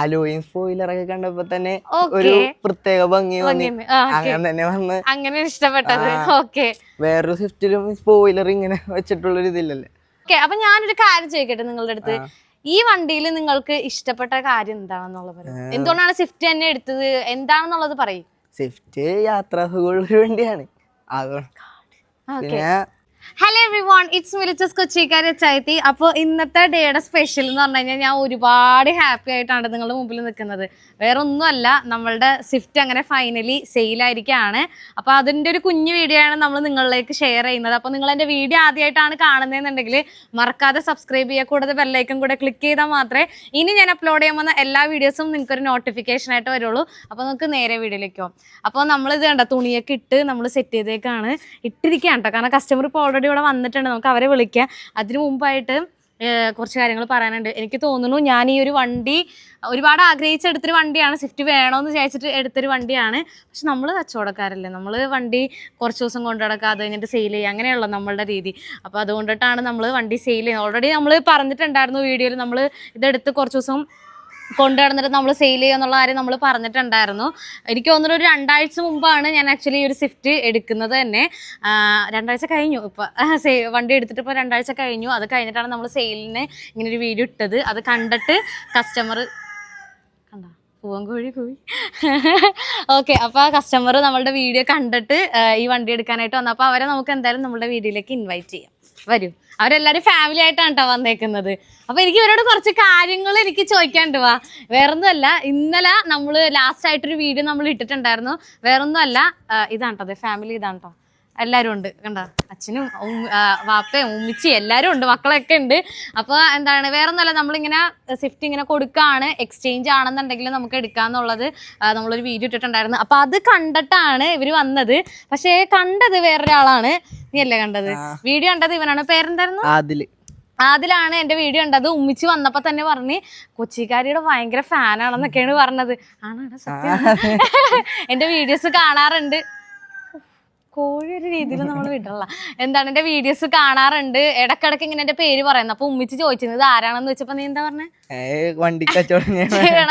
അലോയും സ്പോയിലറൊക്കെ കണ്ടപ്പോ തന്നെ ഒരു പ്രത്യേക ഭംഗി തോന്നി. അങ്ങനെ തന്നെ വന്ന് അങ്ങനെ ഇഷ്ടപ്പെട്ടത്. ഓക്കെ, വേറൊരു സ്വിഫ്റ്റിലും സ്പോയിലർ ഇങ്ങനെ വെച്ചിട്ടുള്ളൊരു ഇതില്ലല്ലേ. ഓക്കെ, അപ്പൊ ഞാനൊരു കാര്യം ചോദിക്കട്ടെ നിങ്ങളുടെ അടുത്ത്. ഈ വണ്ടിയിൽ നിങ്ങൾക്ക് ഇഷ്ടപ്പെട്ട കാര്യം എന്താണെന്നുള്ളത് പറയും. എന്തുകൊണ്ടാണ് സ്വിഫ്റ്റ് തന്നെ എടുത്തത്, എന്താണെന്നുള്ളത് പറയും. സ്വിഫ്റ്റ് യാത്രാസുഖമുള്ളൊരു വണ്ടിയാണ്. പിന്നെ ഹലോ എവ്രിവൺ, ഇറ്റ്സ് മിലിറ്റസ് കൊച്ചിക്കാരി ചൈത്തി. അപ്പോൾ ഇന്നത്തെ ഡേയുടെ സ്പെഷ്യൽ എന്ന് പറഞ്ഞു കഴിഞ്ഞാൽ ഞാൻ ഒരുപാട് ഹാപ്പി ആയിട്ടാണ് നിങ്ങളുടെ മുമ്പിൽ നിൽക്കുന്നത്. വേറെ ഒന്നുമല്ല, നമ്മളുടെ സ്വിഫ്റ്റ് അങ്ങനെ ഫൈനലി സെയിലായിരിക്കുകയാണ്. അപ്പോൾ അതിൻ്റെ ഒരു കുഞ്ഞു വീഡിയോ ആണ് നമ്മൾ നിങ്ങളിലേക്ക് ഷെയർ ചെയ്യുന്നത്. അപ്പോൾ നിങ്ങൾ എൻ്റെ വീഡിയോ ആദ്യമായിട്ടാണ് കാണുന്നതെന്നുണ്ടെങ്കിൽ മറക്കാതെ സബ്സ്ക്രൈബ് ചെയ്യുക, കൂടാതെ ബെല്ലൈക്കൺ കൂടെ ക്ലിക്ക് ചെയ്താൽ മാത്രമേ ഇനി ഞാൻ അപ്ലോഡ് ചെയ്യുന്ന എല്ലാ വീഡിയോസും നിങ്ങൾക്കൊരു നോട്ടിഫിക്കേഷൻ ആയിട്ട് വരുള്ളൂ. അപ്പോൾ നമുക്ക് നേരെ വീഡിയോയിലേക്ക് പോകും. അപ്പോൾ നമ്മളിത് കണ്ട തുണിയൊക്കെ ഇട്ട് നമ്മൾ സെറ്റ് ചെയ്തേക്കാണ് ഇട്ടിരിക്കുകയാണ് കേട്ടോ. കാരണം കസ്റ്റമർ ഇപ്പോൾ ഓൾറെഡി ഇവിടെ വന്നിട്ടുണ്ട്, നമുക്ക് അവരെ വിളിക്കാം. അതിനു മുമ്പായിട്ട് കുറച്ച് കാര്യങ്ങൾ പറയാനുണ്ട്. എനിക്ക് തോന്നുന്നു ഞാൻ ഈ ഒരു വണ്ടി ഒരുപാട് ആഗ്രഹിച്ചെടുത്തൊരു വണ്ടിയാണ്. സ്വിഫ്റ്റ് വേണമെന്ന് വിചാരിച്ചിട്ട് എടുത്തൊരു വണ്ടിയാണ്. പക്ഷെ നമ്മൾ കച്ചവടക്കാരല്ലേ, നമ്മൾ വണ്ടി കുറച്ച് ദിവസം കൊണ്ടു നടക്കുക, അത് കഴിഞ്ഞിട്ട് സെയിൽ ചെയ്യുക, അങ്ങനെയുള്ള നമ്മളുടെ രീതി. അപ്പോൾ അതുകൊണ്ടിട്ടാണ് നമ്മൾ വണ്ടി സെയിൽ ചെയ്യുന്നത്. ഓൾറെഡി നമ്മൾ പറഞ്ഞിട്ടുണ്ടായിരുന്നു വീഡിയോയിൽ, നമ്മൾ ഇതെടുത്ത് കുറച്ച് ദിവസം കൊണ്ടു നടന്നിട്ട് നമ്മൾ സെയിൽ ചെയ്യുക എന്നുള്ള കാര്യം നമ്മൾ പറഞ്ഞിട്ടുണ്ടായിരുന്നു. എനിക്ക് തോന്നുന്നു ഒരു 2 ആഴ്ച മുമ്പാണ് ഞാൻ ആക്ച്വലി ഈ ഒരു സ്വിഫ്റ്റ് എടുക്കുന്നത് തന്നെ. 2 ആഴ്ച കഴിഞ്ഞു ഇപ്പോൾ വണ്ടി എടുത്തിട്ട്. ഇപ്പോൾ 2 ആഴ്ച കഴിഞ്ഞു. അത് കഴിഞ്ഞിട്ടാണ് നമ്മൾ സെയിലിന് ഇങ്ങനൊരു വീഡിയോ ഇട്ടത്. അത് കണ്ടിട്ട് കസ്റ്റമർ കണ്ടോ, പൂവൻ കോഴി പോയി. ഓക്കെ, അപ്പോൾ ആ കസ്റ്റമർ നമ്മളുടെ വീഡിയോ കണ്ടിട്ട് ഈ വണ്ടി എടുക്കാനായിട്ട് വന്നു. അപ്പോൾ അവരെ നമുക്ക് എന്തായാലും നമ്മളുടെ വീഡിയോയിലേക്ക് ഇൻവൈറ്റ് ചെയ്യാം. വരൂ, അവരെല്ലാവരും ഫാമിലി ആയിട്ടാണ് കേട്ടോ വന്നേക്കുന്നത്. അപ്പോൾ എനിക്ക് ഇവരോട് കുറച്ച് കാര്യങ്ങൾ എനിക്ക് ചോദിക്കാണ്ട്. വാ, വേറൊന്നുമല്ല, ഇന്നലെ നമ്മൾ ലാസ്റ്റ് ആയിട്ടൊരു വീഡിയോ നമ്മൾ ഇട്ടിട്ടുണ്ടായിരുന്നു. വേറൊന്നുമല്ല, ഇതാണ് കേട്ടോ, അതെ ഫാമിലി ഇതാണ് കേട്ടോ. എല്ലാവരും ഉണ്ട് കണ്ടോ, അച്ഛനും വാപ്പയും ഉമ്മിച്ചി എല്ലാവരും ഉണ്ട്, മക്കളൊക്കെ ഉണ്ട്. അപ്പോൾ എന്താണ്, വേറൊന്നുമല്ല, നമ്മളിങ്ങനെ സ്വിഫ്റ്റ് ഇങ്ങനെ കൊടുക്കുകയാണ്. എക്സ്ചേഞ്ച് ആണെന്നുണ്ടെങ്കിൽ നമുക്ക് എടുക്കാമെന്നുള്ളത് നമ്മളൊരു വീഡിയോ ഇട്ടിട്ടുണ്ടായിരുന്നു. അപ്പോൾ അത് കണ്ടിട്ടാണ് ഇവർ വന്നത്. പക്ഷേ കണ്ടത് വേറൊരാളാണ്. നീ അല്ലേ കണ്ടത്? വീഡിയോ കണ്ടത് ഇവനാണ്. പേരെന്തായിരുന്നു? അതിലാണ് എൻ്റെ വീഡിയോ ഉണ്ടത്. ഉമ്മിച്ച് വന്നപ്പോൾ തന്നെ പറഞ്ഞ് കൊച്ചിക്കാരിയുടെ ഭയങ്കര ഫാനാണെന്നൊക്കെയാണ് പറഞ്ഞത്. ആണോ? സത്യം. എൻ്റെ വീഡിയോസ് കാണാറുണ്ട്. കോഴി ഒരു രീതിയിൽ നമ്മൾ വിടല്ല. എന്താണ്, എൻ്റെ വീഡിയോസ് കാണാറുണ്ട്, ഇടക്കിടക്ക് ഇങ്ങനെ എൻ്റെ പേര് പറയുന്നത്. അപ്പൊ ഉമ്മിച്ച് ചോദിച്ചത് ആരാണെന്ന് വെച്ചപ്പോ നീ എന്താ പറഞ്ഞേ?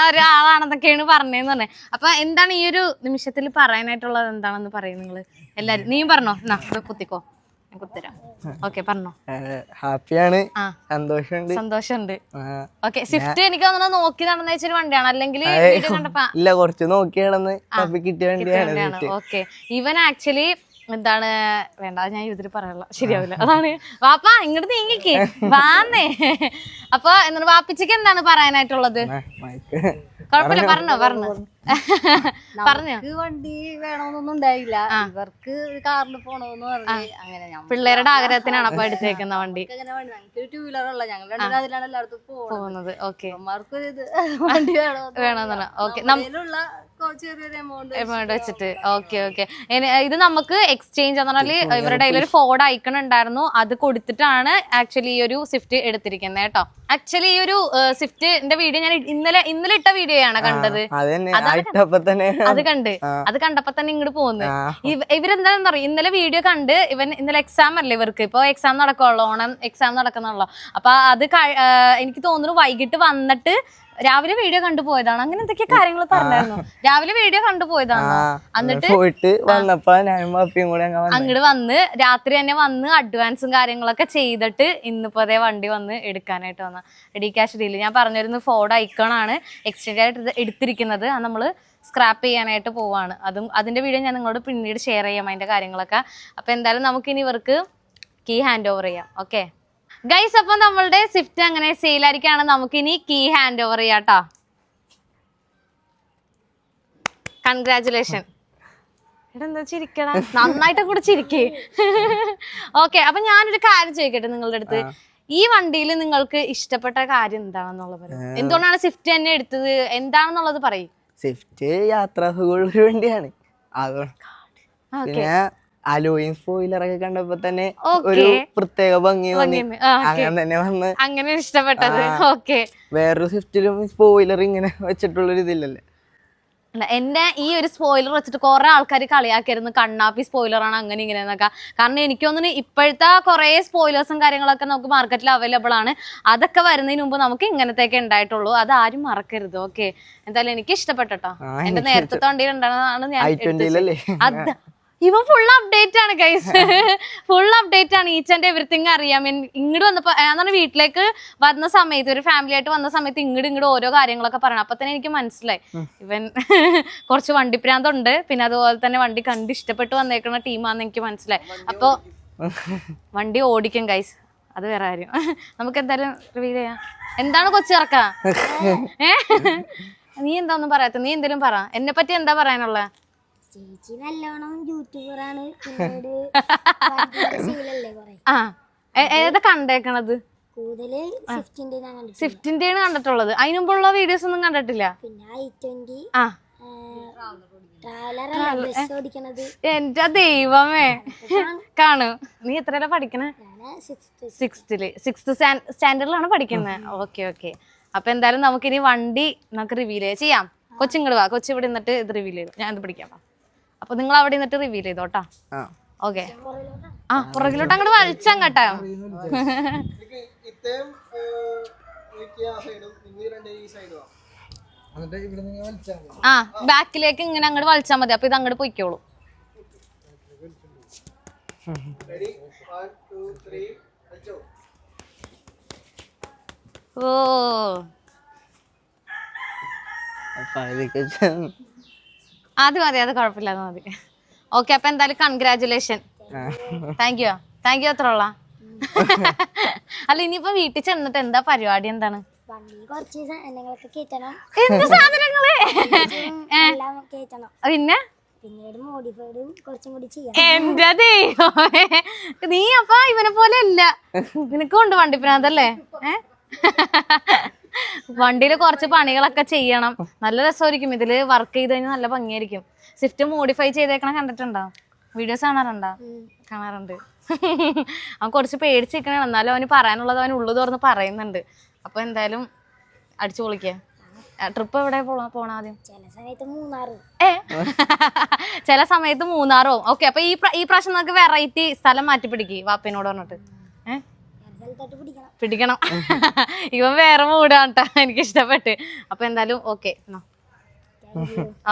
ഒരാളാണെന്നൊക്കെയാണ് പറഞ്ഞേന്ന് പറഞ്ഞത്. അപ്പൊ എന്താണ് ഈ ഒരു നിമിഷത്തിൽ പറയാനായിട്ടുള്ളത്, എന്താണെന്ന് പറയും നിങ്ങൾ എല്ലാരും. നീയും പറഞ്ഞോ, എന്നാ കുത്തിക്കോ, കുത്തിരാം. ഓക്കെ, പറഞ്ഞോ. ഹാപ്പിയാണ്, സന്തോഷമുണ്ട്. ഓക്കെ, സ്വിഫ്റ്റ് എനിക്ക് തോന്നുന്നു നോക്കി നടന്ന വെച്ചൊരു വണ്ടിയാണ്, അല്ലെങ്കിൽ ഇല്ല കുറച്ച് നോക്കി നടന്ന് കിട്ടിയ വണ്ടിയാണ്. ഓക്കെ, ഇവൻ ആക്ച്വലി എന്താണ്, വേണ്ട ഞാൻ ഇതിൽ പറയാനുള്ള ശരിയാവില്ല. അതാണ് വാപ്പാ ഇങ്ങോട്ട് നീങ്ങിക്ക് വാന്നേ. അപ്പൊ എന്താണ് വാപ്പിച്ചക്ക് എന്താണ് പറയാനായിട്ടുള്ളത്? കുഴപ്പമില്ല, പറഞ്ഞോ വണ്ടി വേണമെന്നൊന്നും ഉണ്ടായില്ല, ഇവർക്ക് കാറിൽ പോണോന്ന് പറഞ്ഞ് അങ്ങനെ പിള്ളേരുടെ ആഗ്രഹത്തിനാണ് അപ്പൊ എടുത്തേക്കുന്ന വണ്ടി. ടൂ വീലർ ഉള്ള ഞങ്ങൾ അതിലാണ് എല്ലായിടത്തും പോകുന്നത്. ഓക്കെ, വണ്ടി വേണമെന്നാണ്. ഓക്കെ, ചെറിയൊരു എമൗണ്ട് വെച്ചിട്ട്. ഓക്കെ, ഇത് നമുക്ക് എക്സ്ചേഞ്ച് എന്ന് പറഞ്ഞാല് ഇവരുടെ കയ്യിൽ ഒരു ഫോർഡ് ഐക്കൺ ഉണ്ടായിരുന്നു, അത് കൊടുത്തിട്ടാണ് ആക്ച്വലി ഈ ഒരു സ്വിഫ്റ്റ് എടുത്തിരിക്കുന്നത് കേട്ടോ. ആക്ച്വലി ഈ ഒരു സ്വിഫ്റ്റിന്റെ വീഡിയോ ഞാൻ ഇന്നലെ ഇട്ട വീഡിയോ ആണ് കണ്ടത്. അത് കണ്ടപ്പോ തന്നെ ഇങ്ങോട്ട് പോകുന്നത്. ഇവരെന്താണെന്ന് പറയും, ഇന്നലെ വീഡിയോ കണ്ട് ഇന്നലെ എക്സാം അല്ലേ ഇവർക്ക്, ഇപ്പൊ എക്സാം നടക്കുള്ളൂ, ഓണം എക്സാം നടക്കുന്നുള്ളൂ. അപ്പൊ അത് എനിക്ക് തോന്നുന്നു വൈകിട്ട് വന്നിട്ട് രാവിലെ വീഡിയോ കണ്ടുപോയതാണ്. അങ്ങനെ എന്തൊക്കെ കാര്യങ്ങൾ പറഞ്ഞായിരുന്നു. രാവിലെ വീഡിയോ കണ്ടുപോയതാണ്, എന്നിട്ട് അങ്ങോട്ട് വന്ന് രാത്രി തന്നെ വന്ന് അഡ്വാൻസും കാര്യങ്ങളൊക്കെ ചെയ്തിട്ട് ഇന്നിപ്പോ അതേ വണ്ടി വന്ന് എടുക്കാനായിട്ട് വന്ന റെഡി ക്യാഷ് ഡീല്. ഞാൻ പറഞ്ഞിരുന്നു ഫോർഡ് ഐക്കൺ ആണ് എക്സ്ചേഞ്ച് ആയിട്ട് എടുത്തിരിക്കുന്നത്. അത് നമ്മള് സ്ക്രാപ്പ് ചെയ്യാനായിട്ട് പോവാണ്. അതിന്റെ വീഡിയോ ഞാൻ നിങ്ങളോട് പിന്നീട് ഷെയർ ചെയ്യാം, അതിന്റെ കാര്യങ്ങളൊക്കെ. അപ്പൊ എന്തായാലും നമുക്കിനി ഇവർക്ക് കീ ഹാൻഡ് ഓവർ ചെയ്യാം. ഓക്കെ ഗൈസ്, അപ്പൊ നമ്മളുടെ സ്വിഫ്റ്റ് അങ്ങനെ സെയിലായിരിക്കാണ്. നമുക്കിനി കീ ഹാൻഡ് ഓവർ ചെയ്യാം കേട്ടോ. കൺഗ്രാറ്റുലേഷൻ. എന്താ ചിരിക്കണ, നന്നായിട്ട് കൂടെ ചിരിക്കേ. ഓക്കെ, അപ്പൊ ഞാനൊരു കാര്യം ചോദിക്കട്ടെ നിങ്ങളുടെ അടുത്ത്. ഈ വണ്ടിയിൽ നിങ്ങൾക്ക് ഇഷ്ടപ്പെട്ട കാര്യം എന്താണെന്നുള്ളത് പറയും. എന്തുകൊണ്ടാണ് സ്വിഫ്റ്റ് തന്നെ എടുത്തത്, എന്താണെന്നുള്ളത് പറയും. സ്വിഫ്റ്റ് യാത്രാസുഖമുള്ളൊരു വണ്ടിയാണ്. അലോയും സ്പോയിലറൊക്കെ കണ്ടപ്പോ തന്നെ ഒരു പ്രത്യേക ഭംഗി തോന്നി. അങ്ങനെ തന്നെ വന്ന് അങ്ങനെ ഇഷ്ടപ്പെട്ടത്. ഓക്കെ, വേറൊരു സ്വിഫ്റ്റിലും സ്പോയിലർ ഇങ്ങനെ വെച്ചിട്ടുള്ളൊരു ഇതില്ലല്ലേ. എന്നെ ഈ ഒരു സ്പോയിലർ വെച്ചിട്ട് കുറെ ആൾക്കാർ കളിയാക്കിയിരുന്നു, കണ്ണാപ്പി സ്പോയിലറാണ് അങ്ങനെ ഇങ്ങനെ എന്നൊക്കെ. കാരണം എനിക്ക് തോന്നുന്നു ഇപ്പോഴത്തെ കുറെ സ്പോയിലേഴ്സും കാര്യങ്ങളൊക്കെ നമുക്ക് മാർക്കറ്റിൽ അവൈലബിൾ ആണ്. അതൊക്കെ വരുന്നതിന് മുമ്പ് നമുക്ക് ഇങ്ങനത്തെയൊക്കെ ഉണ്ടായിട്ടുള്ളൂ. അത് ആരും മറക്കരുത്. ഓക്കെ, എന്തായാലും എനിക്ക് ഇഷ്ടപ്പെട്ടോ. എന്റെ നേരത്തെ വണ്ടിയിൽ ഉണ്ടാകുന്നതാണ് ഞാൻ. ഇവൻ ഫുൾ അപ്ഡേറ്റ് ആണ് ഗൈസ്, ഫുൾ അപ്ഡേറ്റ് ആണ്. ഈച്ച് ആൻഡ് എവറിത്തിങ് അറിയാം. ഇങ്ങോട്ട് വന്നപ്പോ ഞാൻ വീട്ടിലേക്ക് വന്ന സമയത്ത്, ഒരു ഫാമിലി ആയിട്ട് വന്ന സമയത്ത് ഇങ്ങോട്ട് ഓരോ കാര്യങ്ങളൊക്കെ പറയണം. അപ്പൊ തന്നെ എനിക്ക് മനസ്സിലായി ഇവൻ കുറച്ച് വണ്ടിപ്രാന്തുണ്ട്. പിന്നെ അതുപോലെ തന്നെ വണ്ടി കണ്ട് ഇഷ്ടപ്പെട്ട് വന്നേക്കുന്ന ടീമാന്ന് എനിക്ക് മനസ്സിലായി. അപ്പൊ വണ്ടി ഓടിക്കും ഗൈസ്, അത് വേറെ കാര്യം. നമുക്ക് എന്തായാലും റിവീൽ ചെയ്യാം. എന്താണ് കൊച്ചിറക്ക? നീ എന്താ ഒന്നും പറയാത്ത? നീ എന്തേലും പറ, എന്നെ പറ്റി എന്താ പറയാനുള്ള? ചേച്ചി നല്ലോണം യൂട്യൂബറാണ്. ഏതാ കണ്ടേക്കണത്? സ്വിഫ്റ്റിന്റെ കണ്ടിട്ടുള്ളത്. അതിന് മുമ്പുള്ള വീഡിയോസ് ഒന്നും കണ്ടിട്ടില്ല. എന്റെ ദൈവമേ, കാണും. നീ എത്രയാ പഠിക്കണേ? 6th സ്റ്റാൻഡേർഡിലാണ് പഠിക്കുന്നത്. Okay okay. അപ്പൊ എന്തായാലും നമുക്കിനി വണ്ടി നമുക്ക് റിവീൽ ചെയ്യാം. കൊച്ചിങ്ങോട് വാ, കൊച്ചി ഇവിടെ നിന്നിട്ട് ഇത് റിവീൽ ചെയ്തു, ഞാൻ ഇത് പിടിക്കാം. അപ്പൊ നിങ്ങൾ അവിടെ നിന്നിട്ട് റിവീൽ ചെയ്തോട്ടാ. ഓക്കെ. പുറകിലോട്ട് അങ്ങോട്ട് വലിച്ചങ്ങട്ടാ. ബാക്കിലേക്ക് ഇങ്ങനെ അങ്ങോട്ട് വലിച്ചാൽ മതി. അപ്പൊ ഇത് അങ്ങോട്ട് പൊയ്ക്കോളൂ. ഓ, അത് മതി, അത് കുഴപ്പമില്ല, അത് മതി. ഓക്കെ, അപ്പൊ എന്തായാലും കൺഗ്രാജുലേഷൻ. താങ്ക് യു അത്ര ഉള്ള. അല്ല, ഇനിയിപ്പോ വീട്ടിൽ ചെന്നിട്ട് എന്താ പരിപാടി? എന്താണ്? എന്ത് സാധനങ്ങള്? പിന്നെ എന്റെ ദൈവമേ, നീ അപ്പൊ ഇവനെ പോലെ അല്ല. നിനക്കുണ്ട് വണ്ടിപ്പിനാന്തല്ലേ? വണ്ടിയില് കുറച്ച് പണികളൊക്കെ ചെയ്യണം. നല്ല രസമായിരിക്കും ഇതില് വർക്ക് ചെയ്ത് കഴിഞ്ഞാൽ, നല്ല ഭംഗിയായിരിക്കും. സ്വിഫ്റ്റ് മോഡിഫൈ ചെയ്തേക്കണം കണ്ടിട്ടുണ്ടോ? വീഡിയോസ് കാണാറുണ്ടോ? കാണാറുണ്ട്. അവൻ കുറച്ച് പേടിച്ചിരിക്കണേ, എന്നാലും അവന് പറയാനുള്ളത് അവൻ ഉള്ളു തുറന്ന് പറയുന്നുണ്ട്. അപ്പൊ എന്തായാലും അടിച്ചു പൊളിക്ക. ട്രിപ്പ് എവിടെ പോണ ആദ്യം? ചില സമയത്ത് മൂന്നാറോ. ഓക്കെ, അപ്പൊ ഈ പ്രാവശ്യം നമുക്ക് വെറൈറ്റി സ്ഥലം മാറ്റി പിടിക്ക് വാപ്പനോട് പറഞ്ഞിട്ട്. പിടിക്കണം. ഇവൻ വേറെ മൂടാണ് ട്ടോ, എനിക്ക് ഇഷ്ടപ്പെട്ട്. അപ്പൊ എന്തായാലും ഓക്കെ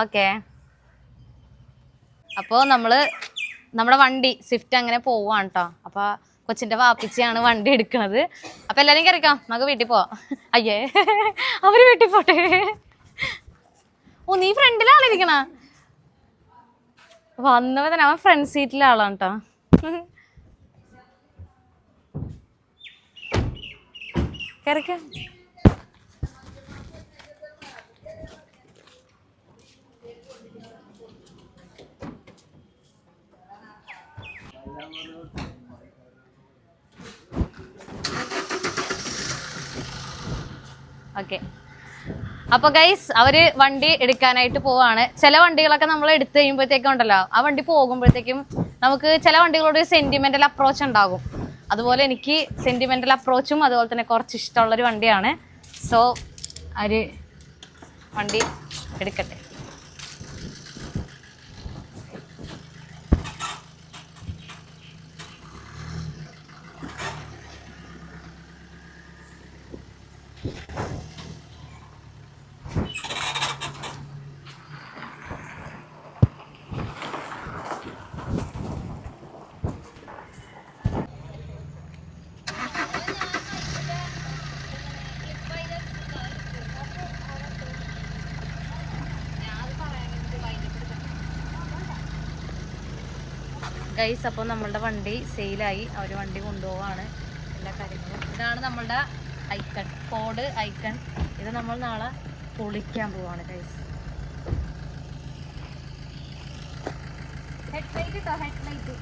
ഓക്കെ. അപ്പോ നമ്മുടെ വണ്ടി സ്വിഫ്റ്റ് അങ്ങനെ പോവാണ് കേട്ടോ. അപ്പൊ കൊച്ചിന്റെ വാപ്പിച്ചിയാണ് വണ്ടി എടുക്കണത്. അപ്പൊ എല്ലാരും കയറിക്കാം, നമുക്ക് വീട്ടിൽ പോവാം. അയ്യേ, അവര് വീട്ടിൽ പോട്ടെ. ഓ, നീ ഫ്രണ്ടിലാണ് ഇരിക്കണ? വന്നപ്പോ തന്നെ അവൻ ഫ്രണ്ട് സീറ്റിലെ ആളാണ് കേട്ടോ. കയറിക്ക. ഓക്കെ, അപ്പൊ ഗൈസ് അവര് വണ്ടി എടുക്കാനായിട്ട് പോവാണ്. ചില വണ്ടികളൊക്കെ നമ്മൾ എടുത്തു കഴിയുമ്പോഴത്തേക്കും ഉണ്ടല്ലോ, ആ വണ്ടി പോകുമ്പോഴത്തേക്കും നമുക്ക് ചില വണ്ടികളോട് സെന്റിമെന്റൽ അപ്രോച്ച് ഉണ്ടാകും. അതുപോലെ എനിക്ക് സെന്റിമെന്റൽ അപ്രോച്ചും അതുപോലെ തന്നെ കുറച്ച് ഇഷ്ടമുള്ളൊരു വണ്ടിയാണ്. സോ അവര് വണ്ടി എടുക്കട്ടെ. ഗൈസ്, അപ്പോൾ നമ്മളുടെ വണ്ടി സെയിലായി. അവർ വണ്ടി കൊണ്ടുപോവാണ്, എല്ലാ കാര്യങ്ങളും. ഇതാണ് നമ്മളുടെ ഐക്കൺ, ഫോർഡ് ഐക്കൺ. ഇത് നമ്മൾ നാളെ പൊളിക്കാൻ പോവാണ് ഗൈസ്. ഹെഡ്ലൈറ്റ് കേട്ടോ, ഹെഡ്ലൈറ്റ്.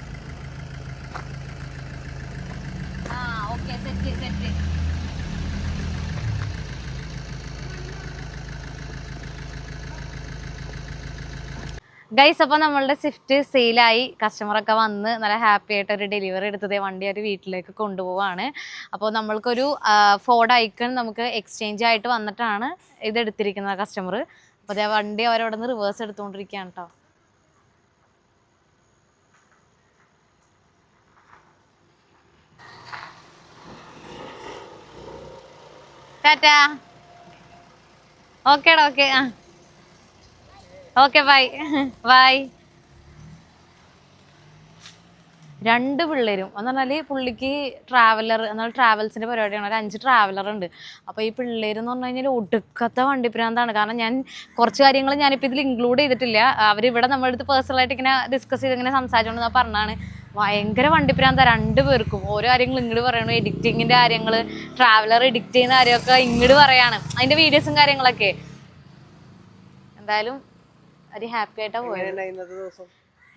ആ ഓക്കെ, സെറ്റ്. ഗൈസ് അപ്പോൾ നമ്മളുടെ സ്വിഫ്റ്റ് സെയിലായി. കസ്റ്റമറൊക്കെ വന്ന് നല്ല ഹാപ്പി ആയിട്ട് ഒരു ഡെലിവറി എടുത്തതേ വണ്ടി അവർ വീട്ടിലേക്ക് കൊണ്ടുപോവാണ്. അപ്പോൾ നമ്മൾക്കൊരു ഫോർഡ് ഐക്കൺ നമുക്ക് എക്സ്ചേഞ്ച് ആയിട്ട് വന്നിട്ടാണ് ഇത് എടുത്തിരിക്കുന്നത് കസ്റ്റമർ. അപ്പോൾ അതേ വണ്ടി അവരവിടെ നിന്ന് റിവേഴ്സ് എടുത്തുകൊണ്ടിരിക്കുകയാണ് കേട്ടോ. ടാറ്റാ. ഓക്കേടാ, ഓക്കെ. ആ ഓക്കെ, ബൈ ബൈ. 2 പിള്ളേരും എന്ന് പറഞ്ഞാൽ പുള്ളിക്ക് ട്രാവലർ എന്നാൽ ട്രാവൽസിൻ്റെ പരിപാടിയാണ്. ഒരു 5 ട്രാവലർ ഉണ്ട്. അപ്പോൾ ഈ പിള്ളേരെന്ന് പറഞ്ഞു കഴിഞ്ഞാൽ ഒടുക്കത്തെ വണ്ടിപ്രാന്താണ്. കാരണം ഞാൻ കുറച്ച് കാര്യങ്ങൾ ഞാനിപ്പോൾ ഇതിൽ ഇൻക്ലൂഡ് ചെയ്തിട്ടില്ല. അവരിവിടെ നമ്മുടെ അടുത്ത് പേഴ്സണലായിട്ട് ഇങ്ങനെ ഡിസ്കസ് ചെയ്ത് ഇങ്ങനെ സംസാരിച്ചുകൊണ്ട് പറഞ്ഞാണ് ഭയങ്കര വണ്ടിപ്രാന്ത 2 പേർക്കും. ഓരോ കാര്യങ്ങൾ ഇങ്ങോട്ട് പറയണു. എഡിറ്റിങ്ങിൻ്റെ കാര്യങ്ങൾ, ട്രാവലർ എഡിറ്റ് ചെയ്യുന്ന കാര്യമൊക്കെ ഇങ്ങോട്ട് പറയാണ്. അതിൻ്റെ വീഡിയോസും കാര്യങ്ങളൊക്കെ. എന്തായാലും ഒരു ഹാപ്പി ആയിട്ടാണ് പോയത്.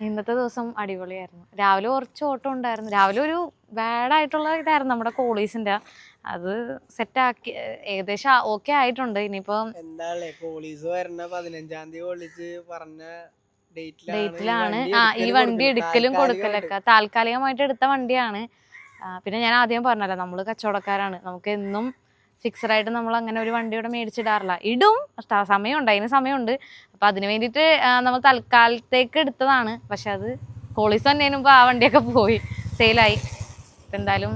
ഇന്നത്തെ ദിവസം അടിപൊളിയായിരുന്നു. രാവിലെ കുറച്ച് ഓട്ടം ഉണ്ടായിരുന്നു. രാവിലെ ഒരു ബാഡായിട്ടുള്ള ഇതായിരുന്നു നമ്മുടെ കോളീസിൻ്റെ. അത് സെറ്റാക്കി ഏകദേശം ഓക്കെ ആയിട്ടുണ്ട്. ഇനിയിപ്പം ഡേറ്റിലാണ് ഈ വണ്ടി എടുക്കലും കൊടുക്കലൊക്കെ. താൽക്കാലികമായിട്ട് എടുത്ത വണ്ടിയാണ്. പിന്നെ ഞാൻ ആദ്യം പറഞ്ഞല്ലോ, നമ്മൾ കച്ചവടക്കാരാണ്. നമുക്ക് എന്നും ഫിക്സഡ് ആയിട്ട് നമ്മൾ അങ്ങനെ ഒരു വണ്ടി ഇവിടെ മേടിച്ചിടാറില്ല. ഇടും, സമയമുണ്ട്, അതിന് സമയമുണ്ട്. അപ്പം അതിന് വേണ്ടിയിട്ട് നമ്മൾ തൽക്കാലത്തേക്ക് എടുത്തതാണ്. പക്ഷെ അത് കോളീസ് തന്നെ മുമ്പ് ആ വണ്ടിയൊക്കെ പോയി, സെയിലായി. എന്തായാലും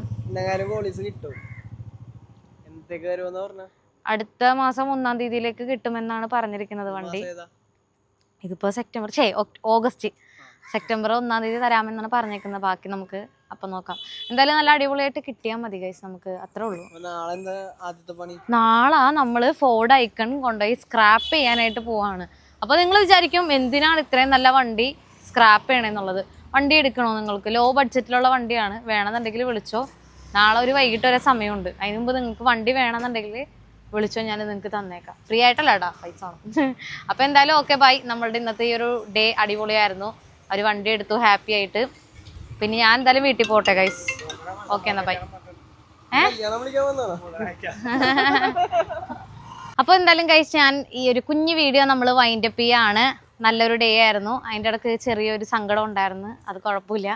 അടുത്ത മാസം 1-ാം തീയതിയിലേക്ക് കിട്ടുമെന്നാണ് പറഞ്ഞിരിക്കുന്നത് വണ്ടി. ഇതിപ്പോൾ ഓഗസ്റ്റ് സെപ്റ്റംബർ 1-ാം തീയതി തരാമെന്നാണ് പറഞ്ഞേക്കുന്നത്. ബാക്കി നമുക്ക് അപ്പം നോക്കാം. എന്തായാലും നല്ല അടിപൊളിയായിട്ട് കിട്ടിയാൽ മതി ഗൈസ്, നമുക്ക് അത്രേ ഉള്ളൂ. നാളെ നമ്മൾ ഫോർഡ് ഐക്കൺ കൊണ്ടുപോയി സ്ക്രാപ്പ് ചെയ്യാനായിട്ട് പോവാണ്. അപ്പോൾ നിങ്ങൾ വിചാരിക്കും എന്തിനാണ് ഇത്രയും നല്ല വണ്ടി സ്ക്രാപ്പ് ചെയ്യണമെന്നുള്ളത്. വണ്ടി എടുക്കണോ നിങ്ങൾക്ക്? ലോ ബഡ്ജറ്റിലുള്ള വണ്ടിയാണ്. വേണമെന്നുണ്ടെങ്കിൽ വിളിച്ചോ. നാളെ ഒരു വൈകിട്ട് വരെ സമയമുണ്ട്. അതിന് മുമ്പ് നിങ്ങൾക്ക് വണ്ടി വേണമെന്നുണ്ടെങ്കിൽ വിളിച്ചോ, ഞാൻ നിങ്ങൾക്ക് തന്നേക്കാം. ഫ്രീ ആയിട്ടല്ല കേട്ടോ, പൈസ ആണ്. അപ്പോൾ എന്തായാലും ഓക്കെ, ബൈ. നമ്മളുടെ ഇന്നത്തെ ഈ ഒരു ഡേ അടിപൊളിയായിരുന്നു. ഒരു വണ്ടി എടുത്തു ഹാപ്പി ആയിട്ട്. പിന്നെ ഞാൻ എന്തായാലും വീട്ടിൽ പോട്ടെ ഗൈസ്. ഓക്കെ എന്നാ ബൈ. അപ്പോൾ എന്തായാലും ഗൈസ്, ഞാൻ ഈ ഒരു കുഞ്ഞു വീഡിയോ നമ്മൾ വൈൻഡപ്പ് ചെയ്യാണ്. നല്ലൊരു ഡേ ആയിരുന്നു. അതിൻ്റെ ഇടയ്ക്ക് ചെറിയൊരു സങ്കടം ഉണ്ടായിരുന്നു. അത് കുഴപ്പമില്ല,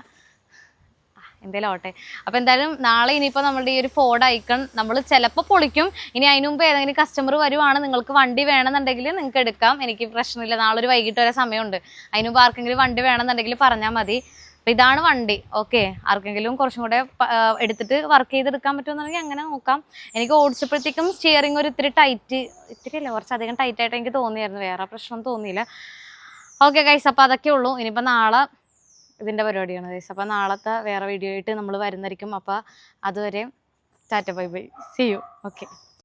എന്തായാലും ആവട്ടെ. അപ്പോൾ എന്തായാലും നാളെ ഇനിയിപ്പോൾ നമ്മളുടെ ഈ ഒരു ഫോർഡ് ഐക്കൺ നമ്മൾ ചിലപ്പോൾ പൊളിക്കും. ഇനി അതിന് മുമ്പ് ഏതെങ്കിലും കസ്റ്റമർ വരുവാണ്, നിങ്ങൾക്ക് വണ്ടി വേണമെന്നുണ്ടെങ്കിൽ നിങ്ങൾക്ക് എടുക്കാം, എനിക്ക് പ്രശ്നമില്ല. നാളെ ഒരു വൈകിട്ട് വരെ സമയമുണ്ട്. അതിന് മുമ്പ് ആർക്കെങ്കിലും വണ്ടി വേണമെന്നുണ്ടെങ്കിൽ പറഞ്ഞാൽ മതി. അപ്പോൾ ഇതാണ് വണ്ടി. ഓക്കെ, ആർക്കെങ്കിലും കുറച്ചും കൂടെ എടുത്തിട്ട് വർക്ക് ചെയ്തെടുക്കാൻ പറ്റുമെന്നുണ്ടെങ്കിൽ അങ്ങനെ നോക്കാം. എനിക്ക് ഓടിച്ചപ്പോഴത്തേക്കും സ്റ്റിയറിംഗ് ഒരു ഇത്തിരി അല്ല, കുറച്ചധികം ടൈറ്റായിട്ട് എനിക്ക് തോന്നിയായിരുന്നു. വേറെ പ്രശ്നം തോന്നിയില്ല. ഓക്കെ ഗൈസ്, അപ്പോൾ അതൊക്കെ ഉള്ളൂ. ഇനിയിപ്പോൾ നാളെ ഇതിൻ്റെ പരിപാടിയാണ് ഗൈസ്. അപ്പോൾ നാളത്തെ വേറെ വീഡിയോ ആയിട്ട് നമ്മൾ വരുന്നതായിരിക്കും. അപ്പോൾ അതുവരെ tata bye bye, see you. Okay.